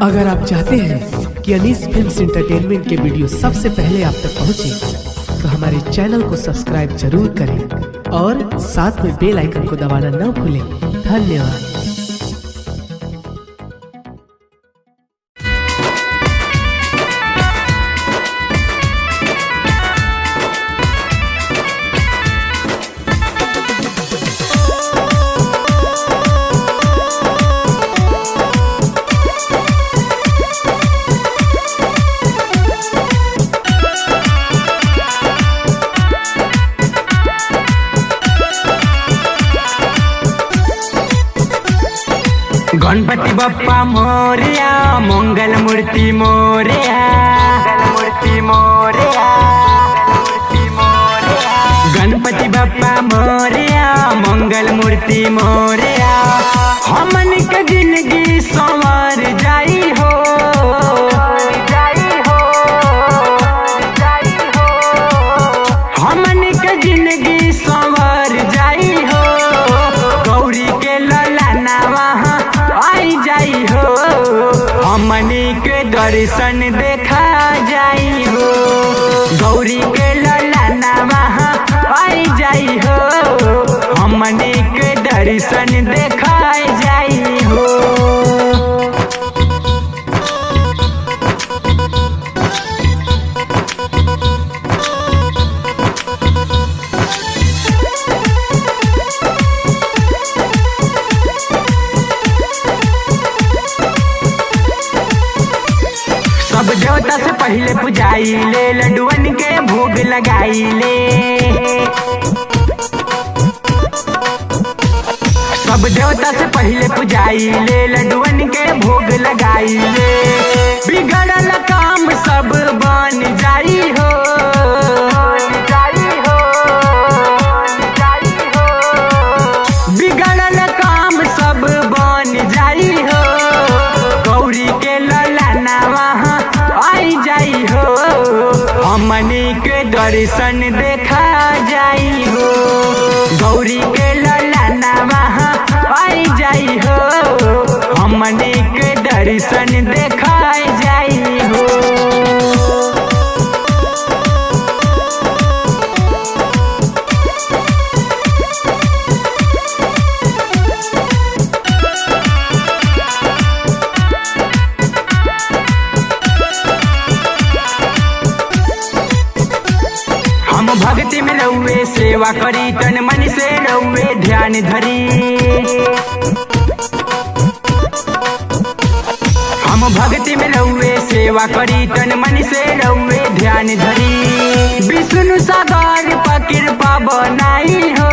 अगर आप चाहते हैं कि अनीस फिल्म्स एंटरटेनमेंट के वीडियो सबसे पहले आप तक पहुंचे, तो हमारे चैनल को सब्सक्राइब जरूर करें और साथ में बेल आइकन को दबाना न भूलें। धन्यवाद। गणपति बप्पा मोरया, मंगल मूर्ति मोरया, मूर्ति मोरया, गणपति बप्पा मोरया, मंगल मूर्ति मोरया। हमन के जिंदगी संवर जाई हो, हमन के जिंदगी संवर जाई हो। गौरी के ललाना वहाँ आई जाई हो, हमनी के दर्शन देखा जाई हो। गौरी के ललाना वहाँ आई जाई हो, हमनी के दर्शन देखा जाई हो। सब देवता से पहले पुजाई ले, लड्डुअन के भोग लगाई ले। सब देवता से पहले पुजाई ले, लड्डुअन के भोग लगाई ले। बिगड़ल काम सब बन जाई हो, बिगड़ल काम सब बन जाई हो। गौरी के ललाना वहाँ आई जाई हो, हमनी के दर्शन देखा जाई हो। गौरी के ललाना वहाँ आई जाई हो, हमनी के दर्शन देखा जाई हो। हम भक्ति में रहुए, सेवा करी तन मन से रहुए ध्यान धरी। हम भक्ति में रहुए, सेवा करी तन मन से रहुए ध्यान धरी। विष्णु सागर पर कृपा बनाई हो,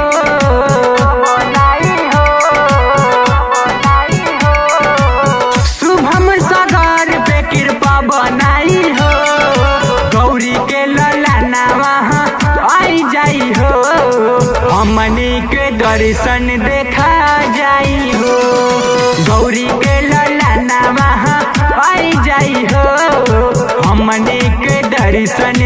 शुभम सागर पे कृपा बनाई हो। गौरी के ललाना वहाँ आई जाई हो, हमनी के दर्शन देखा जाई हो। गौरी के ललाना वहाँ आई जाई हो, हमनी के दर्शन